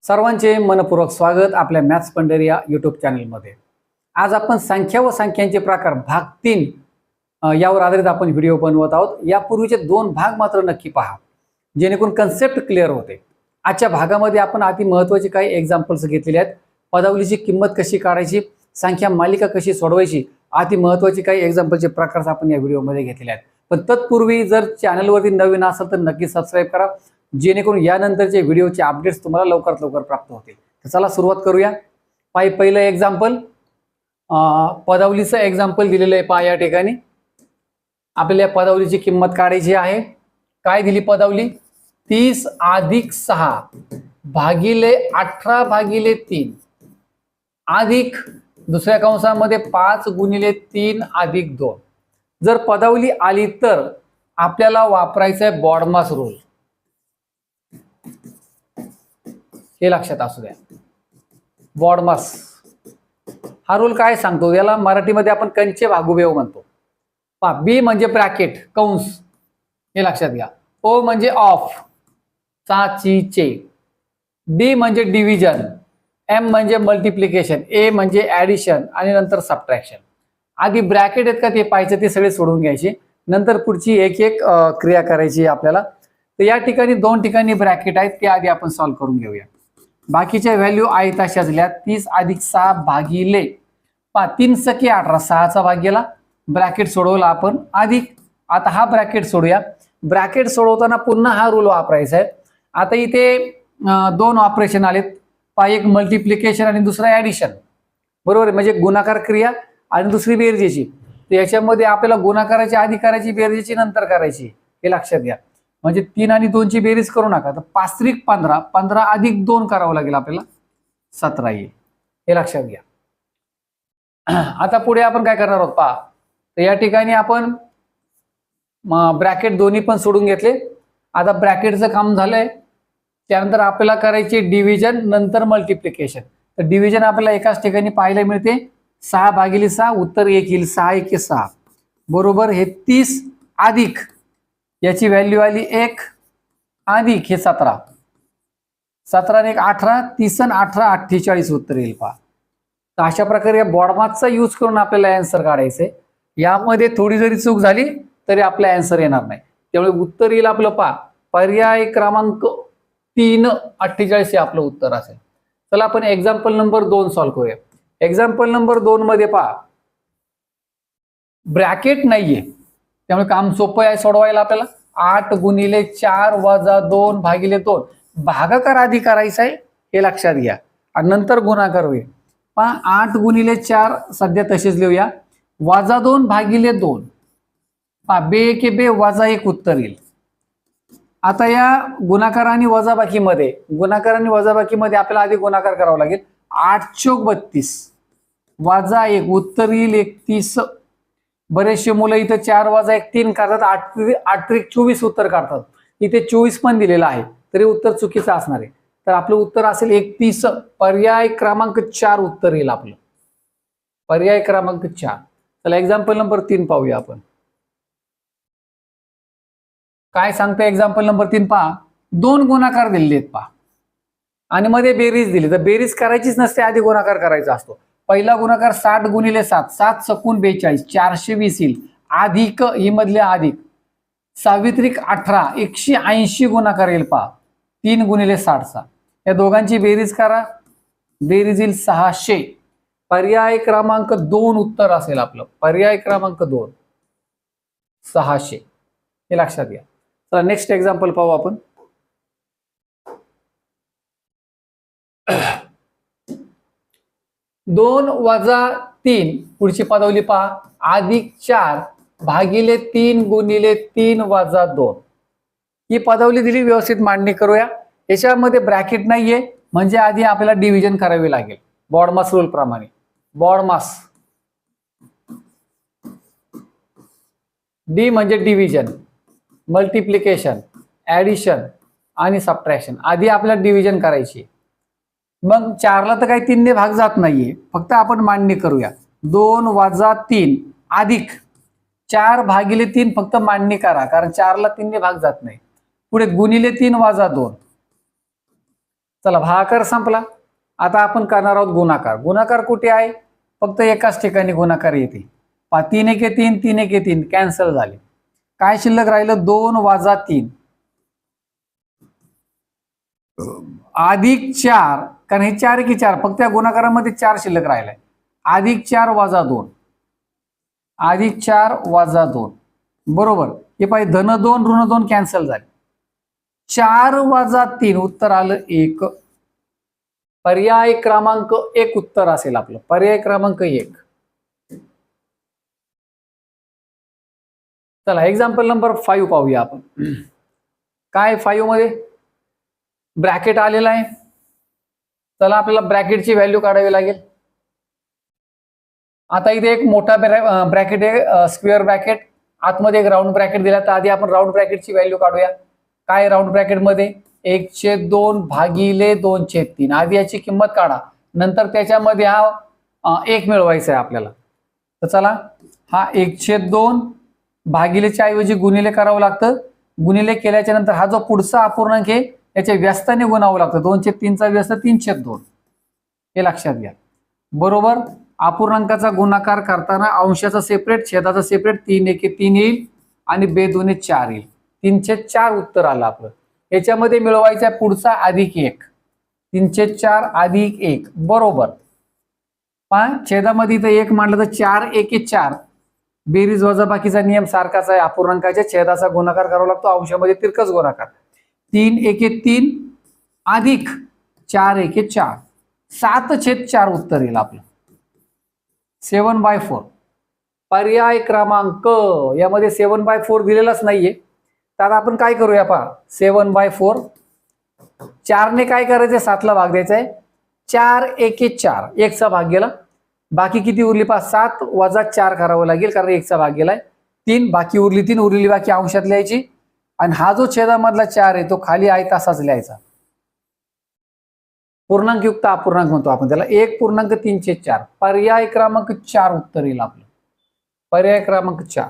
सर्वांचे मनपूर्वक स्वागत आपल्या मॅथ्स पंढरी या यूट्यूब चॅनलमध्ये। आज आपण संख्या व संख्यांचे प्रकार भाग 3 यावर आधारित आपण व्हिडिओ बनवत आहोत। यापूर्वीचे 2 भाग मात्र नक्की पहा जेणेकरून कन्सेप्ट क्लिअर होते। आजच्या भागामध्ये आपण अति महत्त्वाचे काही एग्जांपल्स घेतलेले आहेत। पदावलीची किंमत कशी काढायची, संख्या मालिका कशी सोडवायची, अति महत्त्वाचे काही एग्जांपलचे प्रकार आपण या व्हिडिओमध्ये घेतलेले आहेत। पण तत्पूर्वी जर चॅनलवरती नवीन असेल तर नक्की सबस्क्राइब करा जेणेकरून यानंतरचे व्हिडिओचे अपडेट्स तुम्हाला लवकरात लवकर प्राप्त होतील। तर चला सुरुवात करूया। पहिलं एक्झाम्पल पदावलीचं एक्झाम्पल दिलेलं आहे। पहा या ठिकाणी आपल्याला पदावलीची किंमत काढायची आहे। काय दिली पदावली? 30 + 6 भागिले 18 भागिले 3 अधिक दुसऱ्या कंसामध्ये 5 × 3 + 2। जर पदावली आली तर आपल्याला वापरायचा आहे बॉडमास रूल। हे लक्षात असू द्या। बॉडमास हा रूल काय सांगतो, याला मराठीमध्ये आपण कंचे भागुबेव म्हणतो। पहा, बी म्हणजे ब्रॅकेट कंस, हे लक्षात घ्या। ओ म्हणजे ऑफ चे, डी म्हणजे डिव्हिजन, एम म्हणजे मल्टिप्लिकेशन, ए म्हणजे ऍडिशन आणि नंतर सबट्रॅक्शन। आधी ब्रॅकेट आहेत का ते पाहायचं, ते सगळे सोडून घ्यायचे, नंतर पुढची एक एक क्रिया करायची आपल्याला। तर या ठिकाणी 2 ठिकाणी ब्रॅकेट आहेत, ते आधी आपण सॉल्व्ह करून घेऊया। बाकीच्या व्हॅल्यू आहेत तशाच लिहा। 30 + 6 भागिले 3 × 18 6चा भाग गेला, ब्रॅकेट सोडवला आपण, अधिक आता हा ब्रॅकेट सोडूया। ब्रॅकेट सोडवताना पुन्हा हा रूल वापरायचा आहे। आता इथे 2 ऑपरेशन आलेत, एक मल्टिप्लिकेशन आणि दुसरा ऍडिशन, बरोबर, म्हणजे गुणाकार क्रिया आणि दुसरी बेरजेची। तर याच्यामध्ये आपल्याला गुणाकाराची आधी करायची, बेरजेची नंतर करायची, हे लक्षात घ्या। म्हणजे 3 आणि 2 ची बेरीज करू नका, तर 5 × 15 15 + 2 करावं लागेल आपल्याला, 17 येईल, हे लक्षात घ्या। आता पुढे आपण काय करणार आहोत पहा। तर या ठिकाणी आपण ब्रॅकेट दोन्ही पण सोडून घेतले। आता ब्रॅकेटचं काम झालंय, त्यानंतर आपल्याला करायचे डिव्हिजन नंतर मल्टिप्लिकेशन। तर डिव्हिजन आपल्याला एकाच ठिकाणी पाहायला मिळते, 6 भागिले 6 उत्तर 1 येईल, 6 × 1 = 6 बरोबर। हे 30 अधिक याची व्हॅल्यू आली 1 अधिक हे 17, 17 × 1 = 18, 30 आणि 18 = 48 उत्तर येईल पहा। तर अशा प्रकारे या बॉडमासचा यूज करून आपल्याला आन्सर काढायचंय। यामध्ये थोडी जरी चूक झाली तरी आपला आन्सर येणार नाही, त्यामुळे उत्तर येईल आपलं पहा पर्याय क्रमांक 3 48 हे आपलं उत्तर असेल। चला आपण एक्झाम्पल नंबर 2 सॉल्व्ह करूया। एक्झाम्पल नंबर 2 मध्ये पहा ब्रॅकेट नाहीये, त्यामुळे काम सोपं आहे सोडवायला आपल्याला। 8 × 4 - 2 भागिले 2 भागाकार आधी करायचा आहे, हे लक्षात घ्या, आणि नंतर गुणाकार होईल। पहा 8 × 4 सध्या तसेच लिहूया, -2 भागिले 2, पहा बे के बे -1 उत्तर येईल। आता या गुणाकार आणि वजाबाकीमध्ये आपल्याला आधी गुणाकार करावा लागेल। 8 × 4 = 32 -1 उत्तर येईल 31। बरेचसे मुलं इथं 4 - 1 3 करतात, 8 × 24 उत्तर काढतात। इथे 24 पण दिलेलं आहे, तरी उत्तर चुकीचं असणार आहे। तर आपलं उत्तर असेल 31, पर्याय क्रमांक 4 उत्तर येईल आपलं, पर्याय क्रमांक 4। चला एक्झाम्पल नंबर 3 पाहूया आपण। काय सांगतं एक्झाम्पल नंबर 3 पहा, 2 गुणाकार दिलेले आहेत पहा, आणि मध्ये बेरीज दिली। तर बेरीज करायचीच नसते, आधी गुणाकार करायचा असतो। पहिला गुणाकार 60 × 7 7 × 42 420 येईल, अधिक ही मधले अधिक 6 × 18 180 गुणाकार येईल पहा 3 × 60 या दोघांची बेरीज करा, बेरीज येईल 600, पर्याय क्रमांक 2 उत्तर असेल आपलं, पर्याय क्रमांक 2 600, हे लक्षात घ्या। चला नेक्स्ट एक्झाम्पल पाहू आपण। 2 - 3 पुढची पदावली पहा, +4 भागिले 3 × 3 - 2 ही पदावली दिली, व्यवस्थित मांडणी करूया। याच्यामध्ये ब्रॅकेट नाहीये, म्हणजे आधी आपल्याला डिव्हिजन करावे लागेल बॉडमास रूल प्रमाणे। बॉडमास डी म्हणजे डिव्हिजन, मल्टिप्लिकेशन, ऍडिशन आणि सबट्रॅक्शन। आधी आपल्याला डिव्हिजन करायची, मग 4 ला तर काही 3 ने भाग जात नाहीये, फक्त आपण मांडणी करूया। 2 - 3 अधिक 4 भागिले 3 फक्त मांडणी करा, कारण 4 ला 3 ने भाग जात नाही। पुढे गुणिले 3 - 2 चला भागाकार संपला. आता आपण करणार आहोत गुणाकार. गुणाकार कुठे आहे? फक्त एकाच ठिकाणी गुणाकार येते. 3 एके 3, 3 एके 3 कॅन्सल झाले. काय शिल्लक राहिलं? 2 वजा 3 अधिक 4, कारण हे 4 एके 4, फक्त या गुणाकारामध्ये 4 शिल्लक राहिलाय. अधिक 4 वजा 2, अधिक 4 वजा 2 बरोबर. हे पाहिजे धन 2 ऋण 2 कॅन्सल झाले. 4 वजा 3 उत्तर आलं 1. पर्याय क्रमांक 1 उत्तर असेल आपलं. पर्याय क्रमांक 1. चला एक्झाम्पल नंबर 5 पाहूया आपण. काय 5 मध्ये ब्रॅकेट आलेला आहे. चला आपल्याला ब्रॅकेटची व्हॅल्यू काढावी लागेल. आता इथे एक मोठा ब्रॅकेट आहे, स्क्वेअर ब्रॅकेट, आतमध्ये एक राऊंड ब्रॅकेट दिला. तर आधी आपण राऊंड ब्रॅकेटची व्हॅल्यू काढूया. काय राऊंड ब्रॅकेटमध्ये 1/2 भागिले 2/3. आधी याची किंमत काढा, नंतर त्याच्यामध्ये हा 1 मिळवायचा आहे आपल्याला. तर चला हा 1/2 भागिलेच्या ऐवजी गुणिले करावं लागतं. गुणिले केल्याच्या नंतर हा जो पुढचा अपूर्णांक आहे याच्या व्यस्ताने गुणावं लागतं. 2/3चा व्यस्त 3/2 हे लक्षात घ्या. बरोबर. अपूर्णांकाचा गुणाकार करताना अंशाचा सेपरेट छेदाचा सेपरेट 3 एके 3 येईल आणि बेदोने 4 येईल. 3/4 उत्तर आलं आपलं. याच्यामध्ये मिळवायचा पुढचा अधिक 1. 3/4 अधिक 1 बरोबर. छेदामध्ये इथं 1 मांडलं तर 4 एके 4. बेरीज वजा बाकीचा नियम सारखाच आहे. अपूर्णांकाच्या छेदाचा गुणाकार करावा लागतो, अंशामध्ये तिरकस गुणाकार. 3 एके 3 अधिक 4 एके 4. 7/4 उत्तर येईल आपलं. 7/4. पर्याय क्रमांक यामध्ये 7/4 दिलेलाच नाहीये. तर आपण काय करूया पहा. 7/4 4 ने काय करायचंय? 7ला भाग द्यायचा आहे. 4 एके 4 1चा भाग गेला. बाकी किती उरली? 7 वजा 4 करावं लागेल, कारण 1चा भाग गेलाय. 3 बाकी उरली 3 उरलेली बाकी अंशात लिहायची. आणि हा जो छेदामधला 4 आहे तो खाली आहे तसाच लिहायचा. पूर्णांकयुक्त अपूर्णांक म्हणतो आपण त्याला. 1.3/4. पर्याय क्रमांक 4 उत्तर येईल आपलं. पर्याय क्रमांक 4.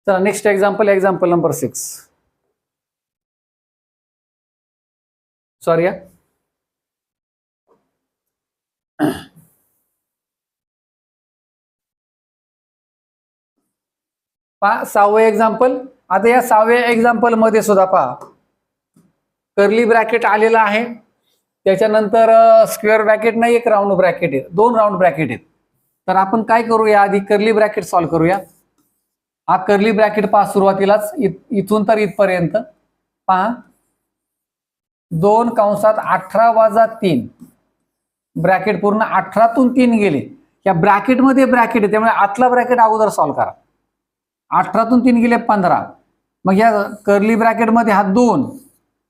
चला next example. Example number 6. Sorry या 6वं एक्झाम्पल. आता या 6व्या एक्झाम्पल मध्ये सुद्धा पहा कर्ली ब्रॅकेट आलेला आहे. त्याच्यानंतर स्क्वेअर ब्रॅकेट नाही, एक राऊंड ब्रॅकेट आहे. 2 राऊंड ब्रॅकेट आहेत. तर आपण काय करूया? आधी कर्ली ब्रॅकेट सॉल्व्ह करूया. हा कर्ली ब्रॅकेट पहा सुरुवातीलाच इथून तर इथपर्यंत पहा 2 कंसात 18 वजा 3 ब्रॅकेट पूर्ण 18तून 3 गेले. या ब्रॅकेटमध्ये ब्रॅकेट आहे त्यामुळे आतला ब्रॅकेट अगोदर सॉल्व्ह करा. 18तून 3 गेले 15. मग या कर्ली ब्रॅकेटमध्ये हा 2,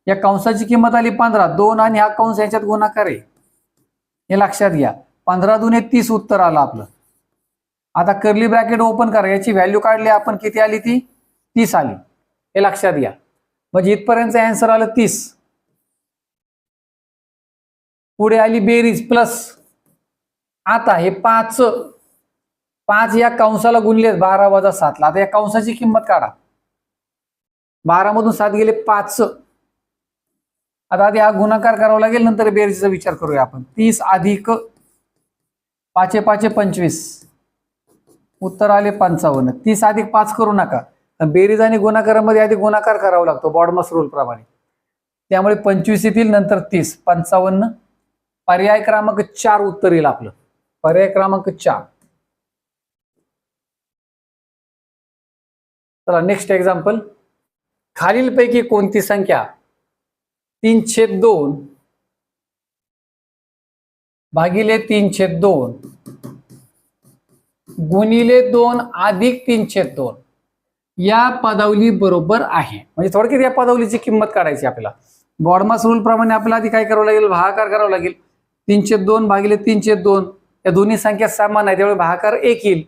या कंसाची किंमत आली 15. 2 आणि हा कंस याच्यात गुणाकार आहे हे लक्षात घ्या. 15 दुने 30 उत्तर आलं आपलं. आता कर्ली ब्रॅकेट ओपन करा. याची व्हॅल्यू काढली आपण, किती आली? ती 30 आली हे लक्षात घ्या. म्हणजे इथपर्यंत आन्सर आलं 30. पुढे आली बेरीज प्लस. आता हे 5 या कंसाला गुणले 12 वजा 7ला. आता या कंसाची किंमत काढा. 12 मधून 7 गेले 5. आता आधी हा गुणाकार करावा लागेल, नंतर बेरीजचा विचार करूया आपण. 30 अधिक 5 5 25 उत्तर आले 55. 30 अधिक 5 करू नका, बेरीज आणि गुणाकारामध्ये आधी गुणाकार करावा लागतो बॉडमस रूल प्रमाणे. त्यामुळे 25 येतील, नंतर 30 55. पर्याय क्रमांक 4 उत्तर येईल आपलं. पर्याय क्रमांक 4. चला नेक्स्ट एक्झाम्पल. खालीलपैकी कोणती संख्या 3/2 भागिले 3/2 गुणिले 2 अधिक 3/2 या पदावली बरोबर आहे? म्हणजे थोडक्यात या पदावलीची किंमत काढायची आपल्याला. बॉडमास रूल प्रमाणे आपल्याला आधी काय करावं लागेल? भागाकार करावा लागेल. 3/2 भागिले 3/2 या दोन्ही संख्या समान आहे त्यामुळे भागाकार 1 येईल.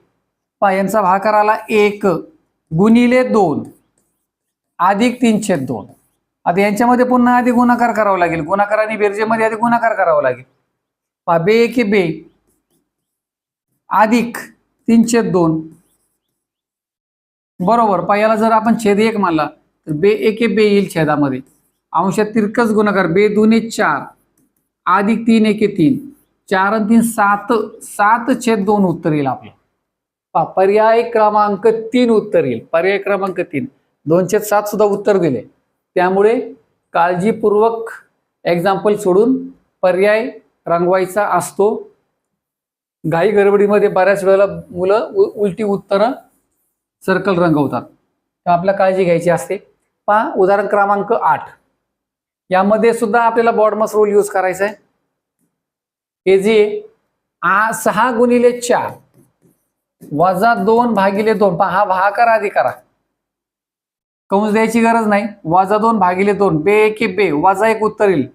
पहा यांचा भागाकार आला 1 गुणिले 2 अधिक 3/2. आता यांच्यामध्ये पुन्हा आधी गुणाकार करावा लागेल. गुणाकार आणि बेरजेमध्ये आधी गुणाकार करावा लागेल. पहा बे एके बे अधिक 3/2 बरोबर. पहा याला जर आपण छेद 1 मानला तर बे एके बे येईल छेदामध्ये. अंशात तिरकस गुणाकार, 2 दुने 4 अधिक 3 एके 3, 4 आणि 3 7, 7/2 उत्तर येईल आपलं. पर्याय क्रमांक 3 उत्तर येईल. पर्याय क्रमांक 3 2/7 सुद्धा उत्तर दिले. त्यामुळे काळजीपूर्वक एक्झाम्पल सोडून पर्याय रंगवायचा असतो. घाई गडबडीमध्ये बऱ्याच वेळेला मुलं उलटी उत्तरं सर्कल रंगवतात, तर आपल्याला काळजी घ्यायची असते. पहा उदाहरण क्रमांक 8, यामध्ये सुद्धा आपल्याला बॉडमास रूल यूज करायचा आहे. हे जे 6 गुणिले 4 वजा 2 भागिले 2, पहा हा भागाकार आधी करा, कंस द्यायची गरज नाही. वजा 2 भागिले 2, बे एके बे, वजा 1 उत्तर येईल.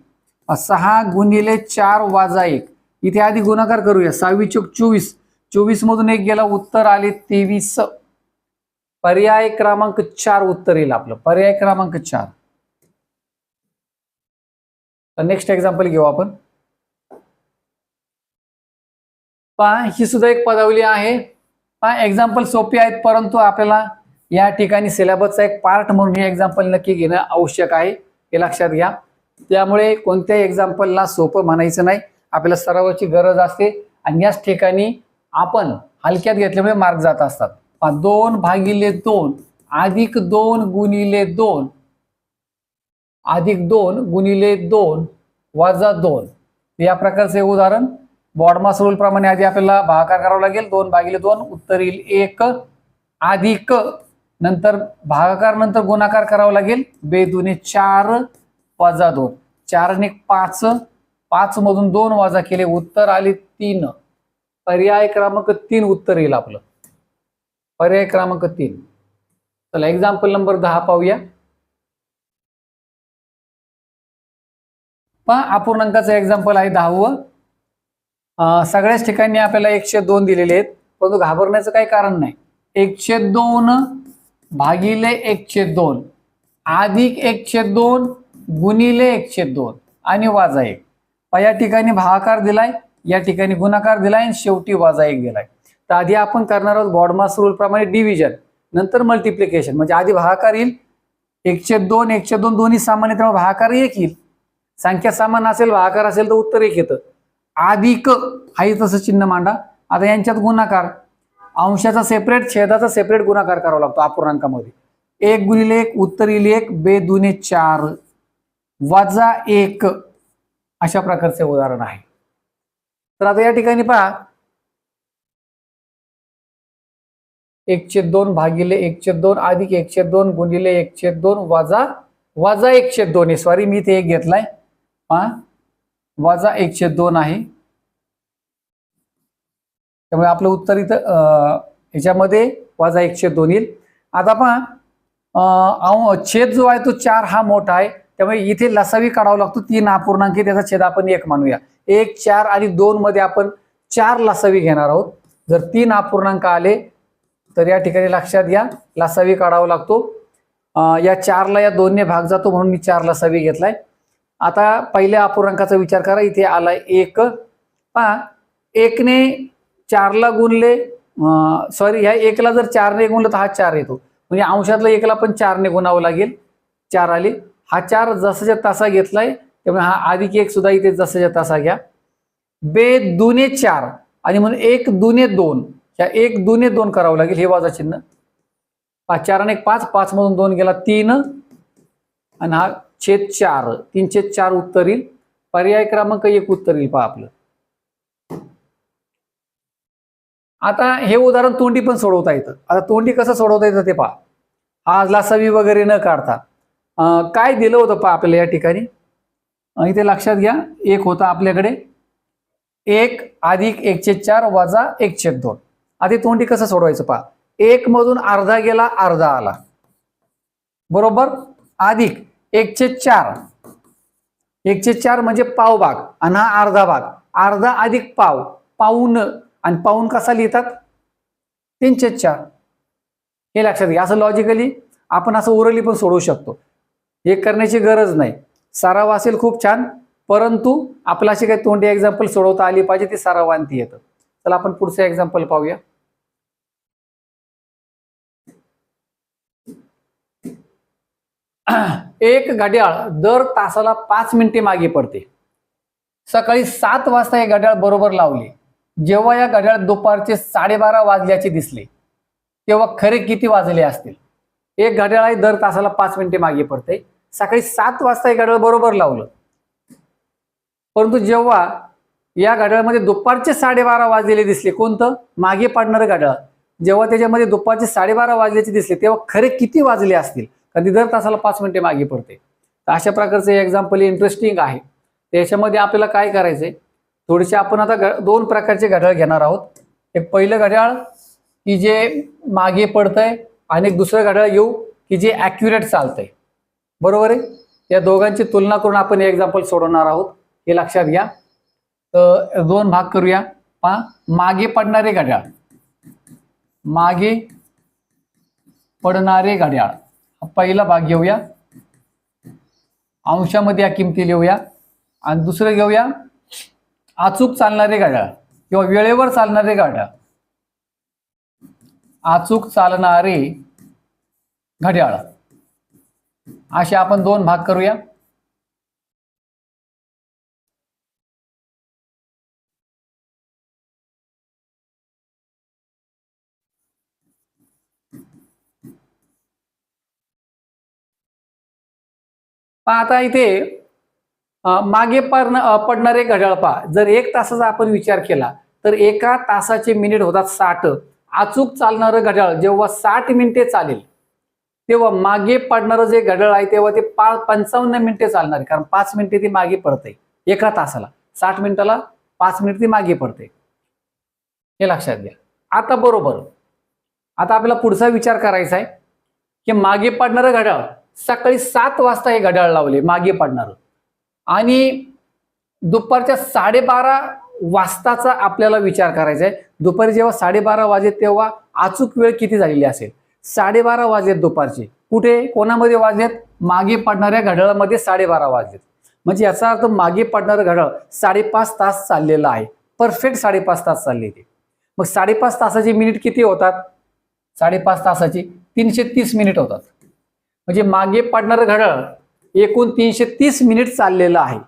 6 गुणिले 4 वजा 1, इथे आधी गुणाकार करूया. 6 चौक 24, 24 मधून 1 गेला, उत्तर आले 23. पर्याय क्रमांक 4 उत्तर येईल आपलं. पर्याय क्रमांक 4. नेक्स्ट एक्झाम्पल घेऊ आपण. पहा ही सुद्धा एक पदावली आहे. पहा एक्झाम्पल सोपी आहेत, परंतु आपल्याला या ठिकाणी सिलेबसचा एक पार्ट म्हणून हे एक्झाम्पल नक्की घेणं आवश्यक आहे, हे लक्षात घ्या. त्यामुळे कोणत्याही एक्झाम्पलला सोपं म्हणायचं नाही, आपल्याला सरावाची गरज असते. आणि याच ठिकाणी आपण हलक्यात घेतल्यामुळे मार्क जात असतात. 2 भागिले 2 अधिक 2 गुणिले 2 अधिक 2 गुणिले 2 वजा 2, या प्रकारचे उदाहरण. बॉडमास रूल प्रमाणे आधी आपल्याला भागाकार करावा लागेल. 2 भागिले 2 उत्तर येईल 1, अधिक नंतर भागाकार नंतर गुणाकार करावा लागेल. 2 दुने 4 वजा 2, 4 आणि 5, 5 मधून 2 वजा केले, उत्तर आले 3. पर्याय क्रमांक 3 उत्तर येईल आपलं. पर्याय क्रमांक 3. चला एक्झाम्पल नंबर 10 पाहूया. पहा अपूर्णांकाचं एक्झाम्पल आहे 10वं. सगळ्याच ठिकाणी आपल्याला 1/2 दिलेले आहेत, परंतु घाबरण्याचं काही कारण नाही. 1/2 भागिले 1/2 अधिक 1/2 गुणिले 1/2 आणि वजा 1. या ठिकाणी भागाकार दिलाय, या ठिकाणी गुणाकार दिलाय आणि शेवटी वजा 1 दिलाय. तर आधी आपण करणार आहोत बॉडमास रूल प्रमाणे डिव्हिजन, नंतर मल्टिप्लिकेशन. म्हणजे आधी भागाकार येईल, 1/2 1/2 दोन्ही सामान्य, त्यामुळे भागाकार 1 येईल. संख्या समान असेल, भागाकार असेल तर उत्तर 1 येतं. अधिक हाही तसं चिन्ह मांडा. आता यांच्यात गुणाकार, अंशाचा सेपरेट छेदाचा सेपरेट गुणाकार करावा लागतो अपूर्णांकामध्ये. 1 गुणिले 1 उत्तर येईल 1, 2 दुने 4 वजा 1, अशा प्रकारचे उदाहरण आहे. तर आता या ठिकाणी पहा 1/2 भागिले 1/2 अधिक 1/2 गुणिले 1/2 वजा 1/2, सॉरी मी इथे 1 घेतलाय, पहा वजा 1/2 आहे. त्यामुळे आपलं उत्तर इथं ह्याच्यामध्ये वजा 1/2 येईल. आता पहा छेद जो आहे तो 4 हा मोठा आहे, त्यामुळे इथे लसावी काढावा लागतो. 3 अपूर्णांक, त्याचा छेद आपण 1 मानूया. 1 4 आणि 2 मध्ये आपण 4 लसावी घेणार आहोत. जर 3 अपूर्णांक आले तर या ठिकाणी लक्षात घ्या लसावी काढावा लागतो. या 4ला या 2ने भाग जातो, म्हणून मी 4 लसावी घेतलाय. आता पहिल्या अपूर्णांकाचा विचार करा, इथे आलाय 1. पहा 1 ने 4ला गुणले, सॉरी ह्या 1ला जर 4ने गुणलं तर हा 4 येतो, म्हणजे अंशातला 1ला पण 4ने गुणावं लागेल. 4 आले. हा 4 जसाच्या तसा घेतलाय, त्यामुळे हा अधिक 1 सुद्धा इथे जसाच्या तसा घ्या. 2 दुने 4 आणि म्हणून 1 दुने 2, ह्या 1 दुने 2 करावं लागेल, हे वजा चिन्ह. 4 आणि 1 5, 5 मधून 2 गेला 3 आणि हा छेद 4, 3/4 उत्तर येईल. पर्याय क्रमांक 1 उत्तर येईल. पहा आपलं. आता हे उदाहरण तोंडी पण सोडवता येतं. आता तोंडी कसं सोडवता येतं ते पहा. हा लसावी वगैरे न काढता काय दिलं होतं पहा आपल्याला या ठिकाणी. इथे लक्षात घ्या 1 होता आपल्याकडे, 1 अधिक 1/4 वजा 1/2. आधी तोंडी कसं सोडवायचं पहा. 1 मधून अर्धा गेला, अर्धा आला, बरोबर, अधिक 1/4, 1/4 म्हणजे पाव भाग आणि हा अर्धा भाग, अर्धा अधिक पाव, पाऊण. आणि पाऊण कसा लिहितात, 3/4. हे लक्षात घ्या. असं लॉजिकली आपण असं ओरली पण सोडवू शकतो, हे करण्याची गरज नाही. सराव असेल खूप छान, परंतु आपल्याला अशी काही तोंडी एक्झाम्पल सोडवता आली पाहिजे, ती सरावांती येतं. चला आपण पुढचं एक्झाम्पल पाहूया. एक घड्याळ दर तासाला 5 मिनिटे मागे पडते. सकाळी 7 वाजता हे घड्याळ बरोबर लावले. जेव्हा या घड्याळ दुपारचे 12:30 वाजल्याचे दिसले तेव्हा खरे किती वाजले असतील? एक घड्याळ आहे दर तासाला 5 मिनिटे मागे पडते. सकाळी 7 वाजता हे घड्याळ बरोबर लावलं, परंतु जेव्हा या घड्याळामध्ये दुपारचे 12:30 वाजलेले दिसले, कोणतं? मागे पडणारं घड्याळ. जेव्हा त्याच्यामध्ये दुपारचे 12:30 वाजल्याचे दिसले तेव्हा खरे किती वाजले असतील? कारण दर तासाला 5 मिनिटे मागे पडते. तर अशा प्रकारचं एक्झाम्पल इंटरेस्टिंग आहे. त्याच्यामध्ये आपल्याला काय करायचंय, थोडेसे आपण आता 2 प्रकारचे घड्याळ घेणार आहोत. एक पहिलं घड्याळ की जे मागे पडतंय आणि एक दुसरं घड्याळ घेऊ की जे ॲक्युरेट चालतंय. बरोबर आहे? या दोघांची तुलना करून आपण हे एक्झाम्पल सोडवणार आहोत, हे लक्षात घ्या. तर 2 भाग करूया. पहा, मागे पडणारे घड्याळ, मागे पडणारे घड्याळ हा पहिला भाग घेऊया. अंशामध्ये या किमती लिहूया. आणि दुसरं घेऊया अचूक चालणारे घड्याळ किंवा वेळेवर चालणारे घड्याळ. अचूक चालणारे घड्याळ असे आपण 2 भाग करूया. आता इथे मागे पडणारे घड्याळ पहा. जर 1 तासाचा आपण विचार केला तर एका तासाचे मिनिट होतात 60. अचूक चालणारं घड्याळ जेव्हा 60 मिनिटे चालेल तेव्हा मागे पडणारं जे घड्याळ आहे तेव्हा ते 55 मिनिटे चालणार आहे, कारण 5 मिनिटे ती मागे पडते एका तासाला. 60 मिनिटाला 5 मिनिट ती मागे पडते, हे लक्षात घ्या. आता बरोबर, आता आपल्याला पुढचा विचार करायचा आहे की मागे पडणारं घड्याळ सकाळी 7 वाजता हे घड्याळ लावले मागे पडणारं, आणि दुपारच्या 12:30 वाजताचा आपल्याला विचार करायचा आहे. दुपारी जेव्हा 12:30 वाजले तेव्हा अचूक वेळ किती झालेली असेल? 12:30 वाजलेत दुपारचे. कुठे, कोणामध्ये वाजलेत? मागे पडणाऱ्या घड्याळामध्ये 12:30 वाजलेत. म्हणजे याचा अर्थ मागे पडणारं घड्याळ 5.5 तास चाललेलं आहे. परफेक्ट 5.5 तास चालले ते. मग 5.5 तासाची मिनिट किती होतात? 5.5 तासाची 330 मिनिट होतात. म्हणजे मागे पडणारं घड्याळ एकूण 330 मिनिट चाललेलं आहे.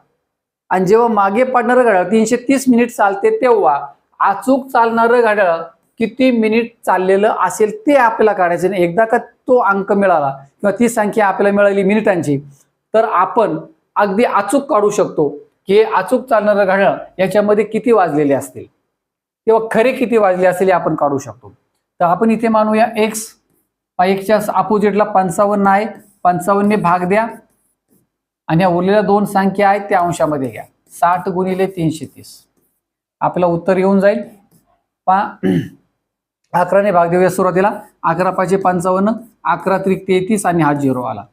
आणि जेव्हा मागे पडणारं घड्याळ 330 मिनिट चालते तेव्हा अचूक चालणारं घड्याळ किती मिनिट चाललेलं असेल ते आपल्याला काढायचं. नाही एकदा का तो अंक मिळाला किंवा ती संख्या आपल्याला मिळाली मिनिटांची, तर आपण अगदी अचूक काढू शकतो की अचूक चालणारं घड्याळ याच्यामध्ये किती वाजलेले असतील, तेव्हा खरे किती वाजले असेल हे आपण काढू शकतो. तर आपण इथे मानूया एक्स, एक्सच्या अपोजिटला 55 आहे. 55 ने भाग द्या आणि या उरलेल्या 2 संख्या आहेत त्या अंशामध्ये घ्या. 60 गुणिले 330 आपल्याला उत्तर येऊन जाईल. 11 ने भाग देऊया सुरुवातीला. 11 5 55, 11 त्रिक 33 आणि हा 0 आला.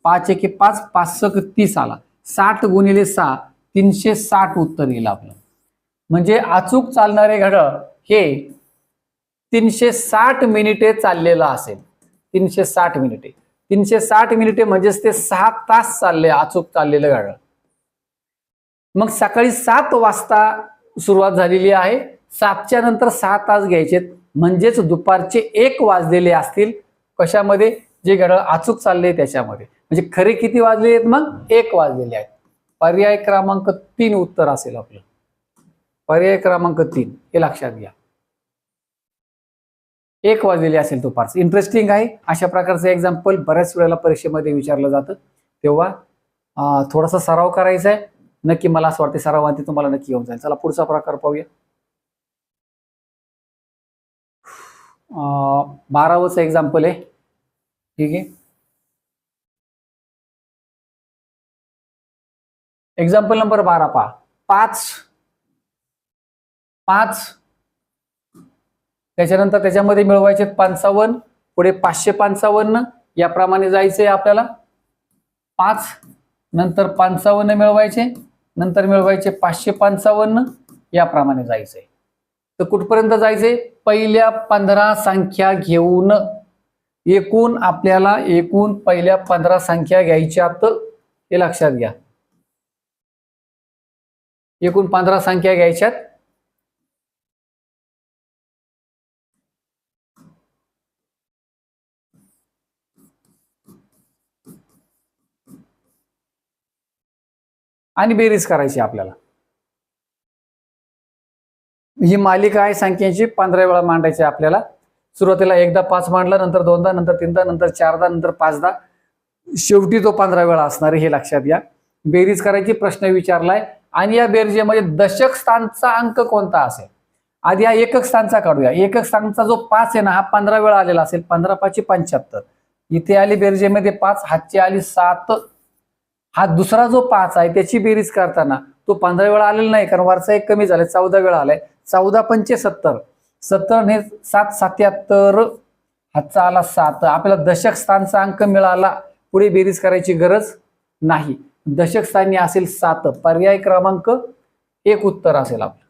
5 1 5, 5 6 30 आला. 60 गुणिले 6 360 उत्तर येईल आपलं. म्हणजे अचूक चालणारे घड्याळ हे 360 मिनिटे चाललेलं असेल. 360 मिनिटे, 360 मिनिटे म्हणजेच ते 6 तास चालले अचूक चाललेलं घड्याळ. मग सकाळी 7 वाजता सुरुवात झालेली आहे. 7च्या नंतर 6 तास घ्यायचेत, म्हणजेच दुपारचे 1 वाजलेले असतील. कशामध्ये? जे घड्याळ अचूक चालले त्याच्यामध्ये. म्हणजे खरे किती वाजले आहेत? मग 1 वाजलेले आहेत. पर्याय क्रमांक 3 उत्तर असेल आपलं. पर्याय क्रमांक 3 हे लक्षात घ्या. 1 वाजलेले असेल दुपारचं. इंटरेस्टिंग आहे. अशा प्रकारचं एक्झाम्पल बऱ्याच वेळेला परीक्षेमध्ये विचारलं जातं, तेव्हा थोडासा सराव करायचा आहे. नक्की मला असं वाटतं सरावांती तुम्हाला नक्की येऊन जाईल. चला पुढचा प्रकार पाहूया. 12वंच एक्झाम्पल आहे. ठीक आहे. एक्झाम्पल नंबर 12 पहा. 5 त्याच्यानंतर त्याच्यामध्ये मिळवायचे 55, पुढे 555 याप्रमाणे जायचंय आपल्याला. 5 नंतर 55 मिळवायचे, नंतर मिळवायचे 555 याप्रमाणे जायचंय. तर कुठपर्यंत जायचंय? पहिल्या 15 संख्या घेऊन एकूण आपल्याला पहिल्या 15 संख्या घ्यायच्यात, हे लक्षात घ्या. एकूण 15 संख्या घ्यायच्यात. आणि बेरीज करायची आपल्याला. ही मालिका आहे संख्यांची, 15 वेळा मांडायची आपल्याला. सुरुवातीला एकदा 5 मांडला, नंतर 2दा, नंतर 3दा, नंतर 4दा, नंतर 5दा, शेवटी तो 15 वेळा असणार आहे, हे लक्षात घ्या. बेरीज करायची, प्रश्न विचारलाय. आणि या बेरजेमध्ये दशक स्थानचा अंक कोणता असेल. आधी हा एकक स्थानचा काढूया. एकक स्थानचा जो 5 आहे ना, हा 15 वेळा आलेला असेल. 15 5 75. इथे आली बेरजेमध्ये 5, हातची आली 7. हा दुसरा जो 5 आहे त्याची बेरीज करताना तो 15 वेळा आलेला नाही, कारण वरचा एक कमी झालाय, 14 वेळा आलाय. 14 पंचे 70, 70 ने 7 77, हातचा आला 7. आपल्याला दशक स्थानचा अंक मिळाला. पुढे बेरीज करायची गरज नाही. दशक स्थानी असेल 7. पर्याय क्रमांक 1 उत्तर असेल आपलं.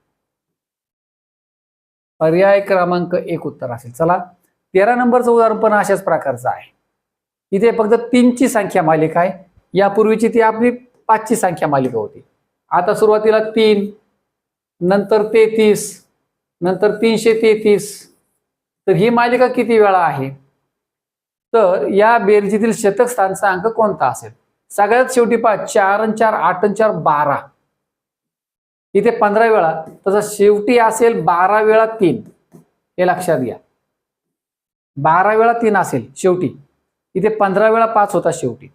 पर्याय क्रमांक 1 उत्तर असेल. चला, 13 नंबरचं उदाहरण पण अशाच प्रकारचं आहे. इथे फक्त 3ची संख्या मालिका आहे. यापूर्वीची ती आपली 5ची संख्या मालिका होती. आता सुरुवातीला 3, नंतर 33, नंतर 333. तर ही मालिका किती वेळा आहे. तर या बेरजेतील शतक स्थानचा अंक कोणता असेल. सगळ्यात शेवटी 5, 4 आणि 4 8 आणि 4 12. इथे 15 वेळा, तसा शेवटी असेल 12 वेळा 3. हे लक्षात घ्या. 12 वेळा 3 असेल शेवटी. इथे 15 वेळा 5 होता शेवटी.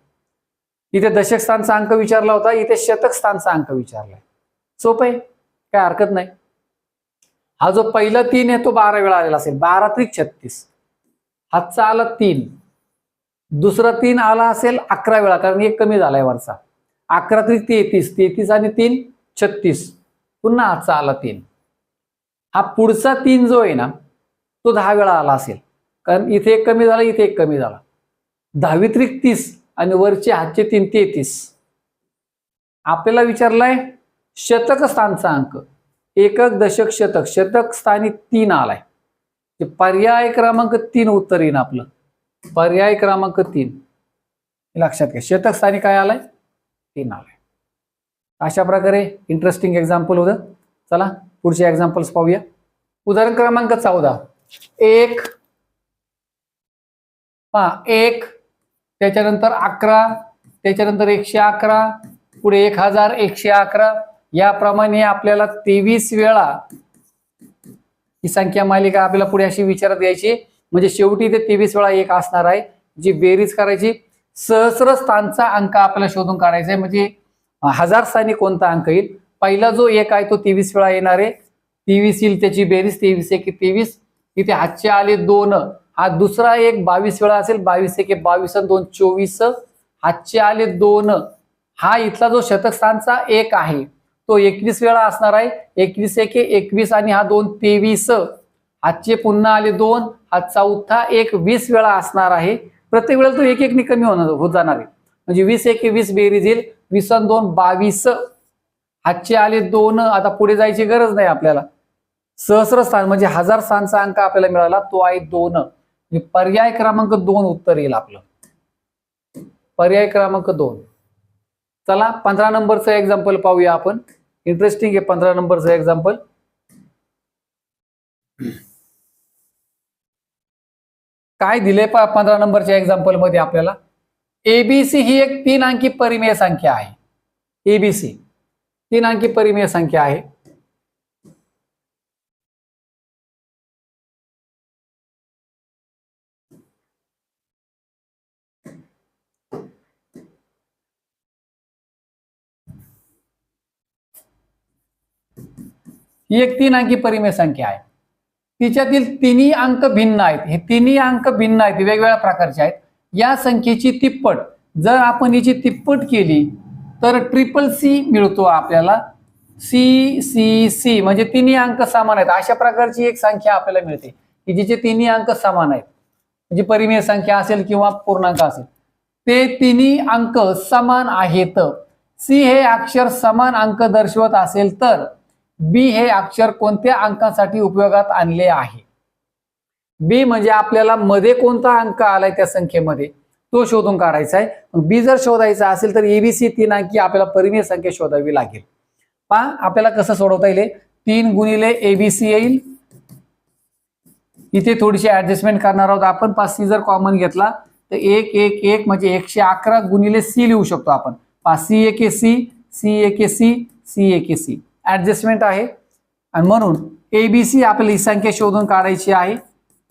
इथे दशक स्थानचा अंक विचारला होता, इथे शतक स्थानचा अंक विचारलाय. सोपं आहे, काय हरकत नाही. हा जो पहिला 3 आहे तो 12 वेळा आलेला असेल. 12 त्रिक 36. हातचा आला 3. दुसरा 3 आला असेल 11 वेळा, कारण एक कमी झालाय वरचा. 11 त्रिक 33, 33 आणि 3 36. पुन्हा हातचा आला 3. हा पुढचा 3 जो आहे ना तो 10 वेळा आला असेल, कारण इथे एक कमी झाला, इथे एक कमी झाला. 10 त्रिक 30 आणि वरचे हातचे 3 33. आपल्याला विचारलाय शतक स्थानचा अंक. एकक दशक शतक, शतक स्थानी 3 आलाय. पर्याय क्रमांक 3 उत्तर येईल आपलं. पर्याय क्रमांक 3 लक्षात घ्या. शतक स्थानी काय आलाय, 3 आलाय. अशा प्रकारे इंटरेस्टिंग एक्झाम्पल होतं. चला पुढचे एक्झाम्पल्स पाहूया. उदाहरण क्रमांक 14. 1, 1, त्याच्यानंतर 11, त्याच्यानंतर 111, पुढे 1111. याप्रमाणे आपल्याला 23 वेळा ही संख्या मालिका आपल्याला पुढे अशी विचारत यायची. म्हणजे शेवटी ते 23 वेळा 1 असणार आहे. जी बेरीज करायची. सहस्र स्थानचा अंक आपल्याला शोधून काढायचा आहे. म्हणजे 1000 स्थानी कोणता अंक येईल. पहिला जो 1 आहे तो 23 वेळा येणार आहे. 23 येईल, त्याची बेरीज 23 1 23. इथे हातचे आले 2. हा दुसरा 1 22 वेळा असेल. 22 1 22 आणि 2 24. हातचे आले 2. हा इथला जो शतक स्थानचा 1 आहे तो 21 वेळा असणार आहे. 21 1 21 आणि हा 2 23. हातचे पुन्हा आले 2. हा चौथा 1 20 वेळा असणार आहे. प्रत्येक वेळेला तो 1 1 नि कमी होत जाणार आहे. म्हणजे 20 1 20 बेरीज येईल. 20 आणि 2 22. हातचे आले 2. आता पुढे जायची गरज नाही आपल्याला. सहस्र स्थान म्हणजे 1000 स्थानचा अंक आपल्याला मिळाला, तो आहे 2. पर्याय क्रमांक 2 उत्तर येईल आपलं. पर्याय क्रमांक 2. चला 15 नंबरचं एक्झाम्पल पाहूया आपण. इंटरेस्टिंग आहे 15 नंबरचं एक्झाम्पल. काय दिले 15 नंबरच्या एक्झाम्पल मध्ये आपल्याला. एबीसी ही एक 3 अंकी परिमेय संख्या आहे. एबीसी 3 अंकी परिमेय संख्या आहे. ही एक 3 अंकी परिमेय संख्या आहे. तिच्यातील तिन्ही अंक भिन्न आहेत. हे तिन्ही अंक भिन्न आहेत, वेगवेगळ्या प्रकारचे आहेत. या संख्येची तिप्पट जर आपण हिची तिप्पट केली तर ट्रिपल सी मिळतो आपल्याला. सी सी सी म्हणजे तिन्ही अंक समान आहेत. अशा प्रकारची एक संख्या आपल्याला मिळते की जिचे तिन्ही अंक समान आहेत. म्हणजे परिमेय संख्या असेल किंवा पूर्णांक असेल, ते तिन्ही अंक समान आहेत. सी हे अक्षर समान अंक दर्शवत असेल तर बी हे अक्षर कोणत्या अंकासाठी उपयोगात आणले आहे. बी म्हणजे आपल्याला मध्ये कोणता अंक आलाय त्या संख्येमध्ये तो शोधून काढायचा आहे. बी जर शोधायचा असेल तर एबीसी 3 अंकी आपल्याला परिमेय संख्या शोधावी लागेल. पहा आपल्याला कसं सोडवता येईल. 3 गुणिले एबीसी येईल. इथे थोडीशी ऍडजस्टमेंट करणार आहोत आपण. 5 सी जर कॉमन घेतला तर 1 1 1 म्हणजे 111 गुणिले सी लिहू शकतो आपण. 5 सी 1 सी, C ऍडजस्टमेंट आहे आणि म्हणून ABC आपल्याला ही संख्या शोधून काढायची आहे.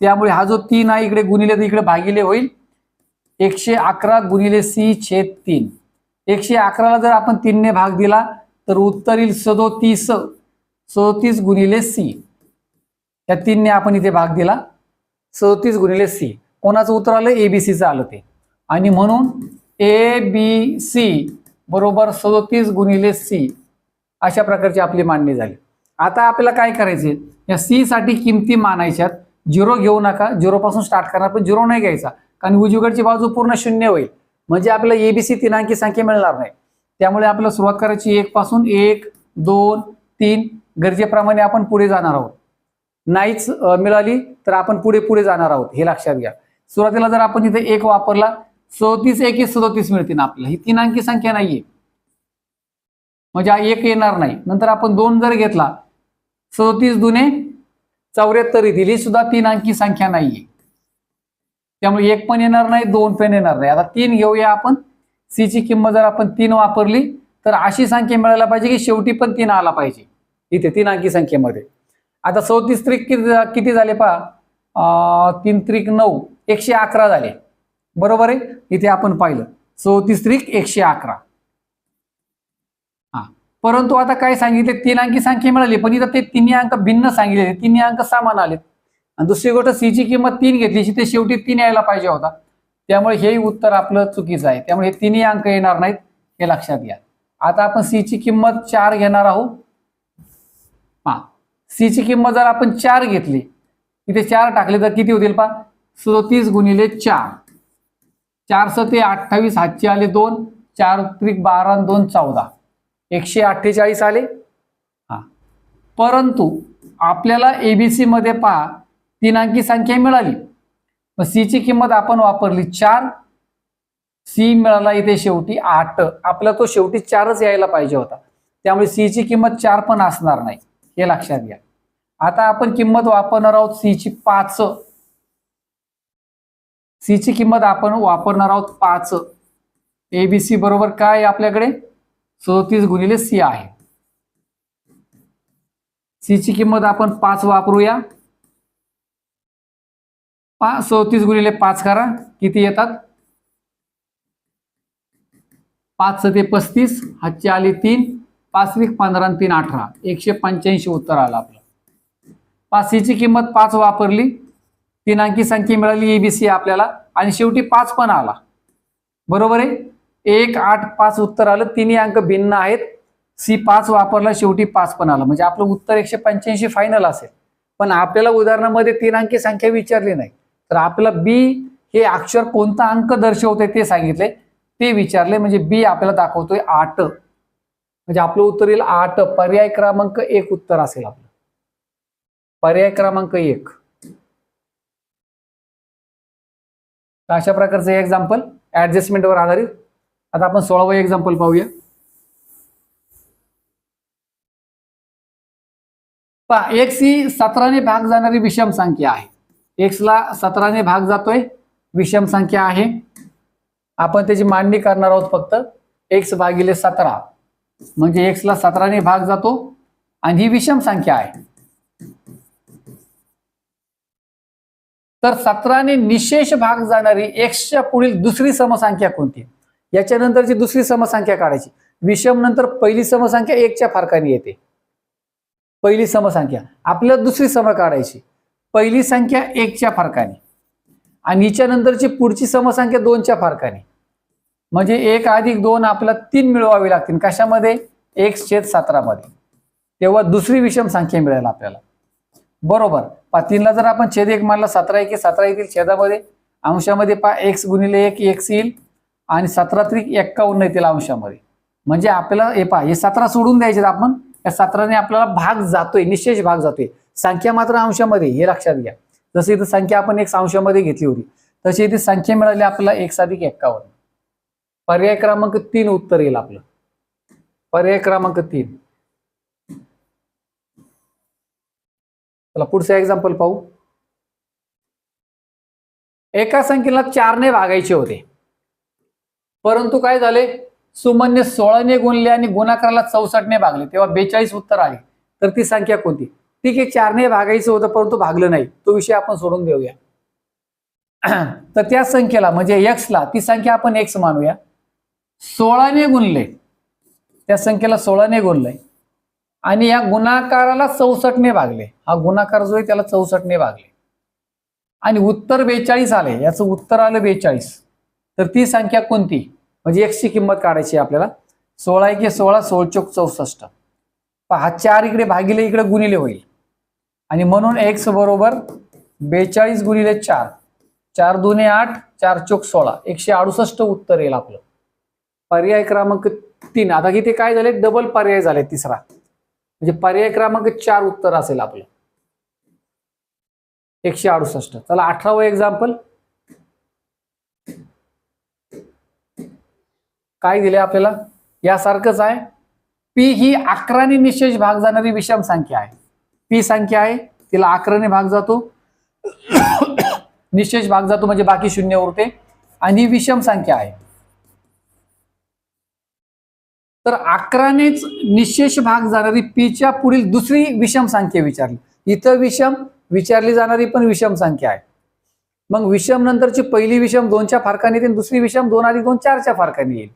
त्यामुळे हा जो 3 आहे इकडे गुणिले तर इकडे भागिले होईल 111 गुणिले C/3. 111 ला जर आपण 3 ने भाग दिला तर उत्तर येईल 37 गुणिले C. या 3 ने आपण इथे भाग दिला 37 गुणिले C. कोणाचं उत्तर आलं? ABCचं आलं ते. आणि म्हणून ABC बरोबर 37 गुणिले C अशा प्रकारची आपली मांडणी झाली. आता आपल्याला काय करायचे? या C साठी किमती मानायच्यात. 0 घेऊ नका, 0 पासून स्टार्ट करणार, पण 0 नाही घ्यायचा कारण उजवीकडची बाजू पूर्ण 0 होईल म्हणजे आपल्याला ABC 3 अंकी संख्या मिळणार नाही. त्यामुळे आपल्याला सुरुवात करायची 1 पासून. 1 2 3 गरजेप्रमाणे आपण पुढे जाणार आहोत. नाहीच मिळाली तर आपण पुढे पुढे जाणार आहोत, हे लक्षात घ्या. सुरुवातीला जर आपण इथे 1 वापरला 34 1 37 मिळतील आपल्याला. ही 3 अंकी संख्या नाहीये म्हणजे 1 येणार नाही. नंतर आपण 2 जर घेतला 37 दुने 74 येतील. ही सुद्धा 3 अंकी संख्या नाहीये त्यामुळे 1 पण येणार नाही 2 पण येणार नाही. आता 3 घेऊया आपण. C ची किंमत जर आपण 3 वापरली तर अशी संख्या मिळायला पाहिजे की शेवटी पण 3 आला पाहिजे इथे 3 अंकी संख्येमध्ये. आता 34 त्रिक किती झाले पहा? 3 त्रिक 9 111 झाले. बरोबर आहे. इथे आपण पाहिलं 34 त्रिक 111. परंतु आता काय सांगितले? 3 अंकी संख्या मिळाली पण इथं ते तिन्ही अंक भिन्न सांगितले, तिन्ही अंक समान आलेत. आणि दुसरी गोष्ट C ची किंमत 3 घेतली ते शेवटी 3 यायला पाहिजे होता. त्यामुळे हे उत्तर आपलं चुकीचं आहे. त्यामुळे हे तिन्ही अंक येणार नाहीत, हे लक्षात घ्या. आता आपण C ची किंमत 4 घेणार आहोत. C ची किंमत जर आपण 4 घेतली इथे 4 टाकले तर किती होतील पहा? 37 गुणिले 4. 4 7 28 हातचे आले 2. 4 त्रिक 12 आणि 2 14 148 आले. परंतु आपल्याला ABC मध्ये पहा 3 अंकी संख्या मिळाली. मग C ची किंमत आपण वापरली 4. C मिळाला इथे शेवटी 8. आपला तो शेवटी 4च यायला पाहिजे होता. त्यामुळे C ची किंमत 4 पण असणार नाही, हे लक्षात घ्या. आता आपण किंमत वापरणार आहोत C ची 5. C ची किंमत आपण वापरणार आहोत 5. ABC बरोबर काय आपल्याकडे? 37 गुणिले C आहे. C ची किंमत आपण 5 वापरूया. 37 गुणिले 5 करा किती येतात? 5 7 35 हातचे आले 3. 5 त्रिक 15 आणि 3 18 185 उत्तर आलं आपलं. C ची किंमत 5 वापरली 3 अंकी संख्या मिळाली ABC आपल्याला आणि शेवटी 5 पण आला. बरोबर आहे. 1 8 5 उत्तर आलं. तिन्ही अंक भिन्न आहेत. C 5 वापरला शेवटी 5 पण आला म्हणजे आपलं उत्तर 185 फायनल असेल. पण आपल्याला उदाहरणामध्ये 3 अंकी संख्या विचारली नाही तर आपल्याला B हे अक्षर कोणता अंक दर्शवते ते सांगितले, ते विचारले म्हणजे B आपल्याला दाखवतोय 8 म्हणजे आपलं उत्तर येईल 8. पर्याय क्रमांक 1 उत्तर असेल आपलं. पर्याय क्रमांक 1. अशा प्रकारचं एक्झाम्पल ऍडजस्टमेंटवर आधारित. आता आपण 16वं एक्झाम्पल पाहूया. पहा x ही 17 ने भाग जाणारी विषम संख्या आहे. x ला 17 ने भाग जातोय, विषम संख्या आहे. आपण त्याची मांडणी करणार आहोत फक्त. x भागिले 17 म्हणजे x ला 17 ने भाग जातो आणि ही विषम संख्या आहे. तर 17 ने निशेष भाग जाणारी x च्या पुढील दुसरी समसंख्या कोणती? याच्यानंतरची दुसरी समसंख्या काढायची. विषम नंतर पहिली समसंख्या 1 च्या फरकाने येते. पहिली समसंख्या आपल्याला दुसरी सम काढायची. पहिली संख्या 1 च्या फरकाने आणि हिच्या नंतरची पुढची समसंख्या 2 च्या फरकाने म्हणजे 1 अधिक 2 आपल्याला 3 मिळवावी लागतील. कशामध्ये? x/17 मध्ये. तेव्हा दुसरी विषम संख्या मिळेल आपल्याला. बरोबर. 3 ला जर आपण छेद 1 मानला 17 1 17 येतील छेदामध्ये. अंशामध्ये x गुणिले 1 x येईल आणि 17 त्रिक 51 येतील अंशामध्ये. म्हणजे आपल्याला हे 17 सोडून द्यायचे आपण. या 17 ने आपल्याला भाग जातोय, निशेष भाग जातोय. संख्या मात्र अंशामध्ये, हे लक्षात घ्या. जसं इथं संख्या आपण x अंशामध्ये घेतली होती तशी इथे संख्या मिळाली आपल्याला x अधिक 51. पर्याय क्रमांक 3 उत्तर येईल आपलं. पर्याय क्रमांक 3. चला पुढचं एक्झाम्पल पाहू. एका संख्येला 4 ने भागायचे होते परंतु काय झाले? सुमनने 16ने गुणले आणि गुणाकाराला 64ने भागले तेव्हा 42 उत्तर आले. तर ती संख्या कोणती? ठीक आहे, 4ने भागायचं होतं परंतु भागलं नाही, तो विषय आपण सोडून देऊया. तर त्या संख्येला म्हणजे एक्सला ती संख्या आपण एक्स मानूया. 16ने गुणले, त्या संख्येला 16ने गुणलंय आणि या गुणाकाराला 64ने भागले. हा गुणाकार जो आहे त्याला 64ने भागले आणि उत्तर 42 आले. याचं उत्तर आलं 42. तर ती संख्या कोणती? म्हणजे एक्स ची किंमत काढायची आपल्याला. 16 एके 16, 16 चौक 64. हा 4 इकडे भागिले इकडे गुणिले होईल आणि म्हणून एक्स बरोबर 42 गुणिले 4, 4 दुने 8, 4 चौक 16, 168 उत्तर येईल आपलं. पर्याय क्रमांक 3. आता इथे काय झाले? डबल पर्याय झाले, तिसरा म्हणजे पर्याय क्रमांक 4 उत्तर असेल आपलं 168. चला 18वं एक्झाम्पल काय दिले आपल्याला? यासारखंच आहे. पी ही 11ने निशेष भाग जाणारी विषम संख्या आहे. पी संख्या आहे, तिला 11ने भाग जातो, निशेष भाग जातो म्हणजे बाकी शून्य उरते आणि विषम संख्या आहे. तर 11नेच निशेष भाग जाणारी पीच्या पुढील दुसरी विषम संख्या विचारली. इथं विषम विचारली जाणारी पण विषम संख्या आहे. मग विषम नंतरची पहिली विषम 2च्या फरकाने येईल, दुसरी विषम 2 अधिक 2 4च्या फरकाने येईल.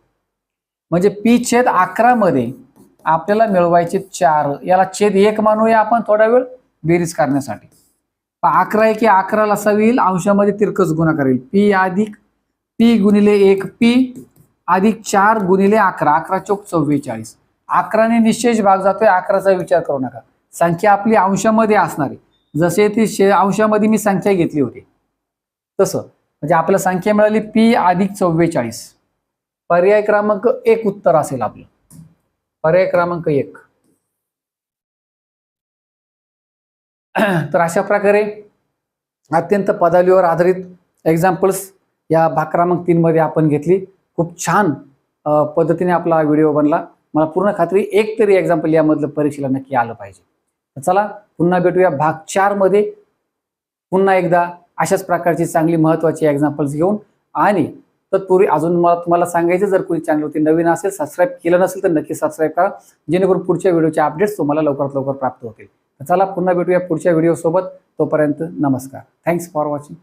म्हणजे पी छेद 11 मध्ये आपल्याला मिळवायचे 4. याला छेद 1 मानूया आपण थोडा वेळ बेरीज करण्यासाठी. 11 एके 11 असा येईल, अंशामध्ये तिरकस गुणाकार येईल. पी अधिक पी गुणिले 1 पी अधिक 4 गुणिले 11, 11 चौक 44. 11ने निशेष भाग जातोय, 11चा विचार करू नका. संख्या आपली अंशामध्ये असणार आहे. जसे ती अंशामध्ये मी संख्या घेतली होती तसं म्हणजे आपल्याला संख्या मिळाली पी अधिक 44. पर्याय क्रमांक 1 उत्तर असेल आपलं. पर्याय क्रमांक 1. तर अशा प्रकारे अत्यंत पदावलीवर आधारित एक्झाम्पल्स या भाग क्रमांक 3 मध्ये आपण घेतली. खूप छान पद्धतीने आपला व्हिडिओ बनला. मला पूर्ण खात्री एक तरी एक्झाम्पल यामधलं परीक्षेला नक्की आलं पाहिजे. चला पुन्हा भेटूया भाग 4 मध्ये पुन्हा एकदा अशाच प्रकारची चांगली महत्त्वाची एक्झाम्पल्स घेऊन. आणि तत्पूर्वी अजून मला तुम्हाला सांगायचं, जर कोणी चॅनलवरती नवीन असेल, सबस्क्राईब केलं नसेल तर नक्की सबस्क्राईब करा, जेणेकरून पुढच्या व्हिडिओचे अपडेट्स तुम्हाला लवकरात लवकर प्राप्त होतील. चला पुन्हा भेटूया पुढच्या व्हिडिओ सोबत. तोपर्यंत नमस्कार. Thanks for watching.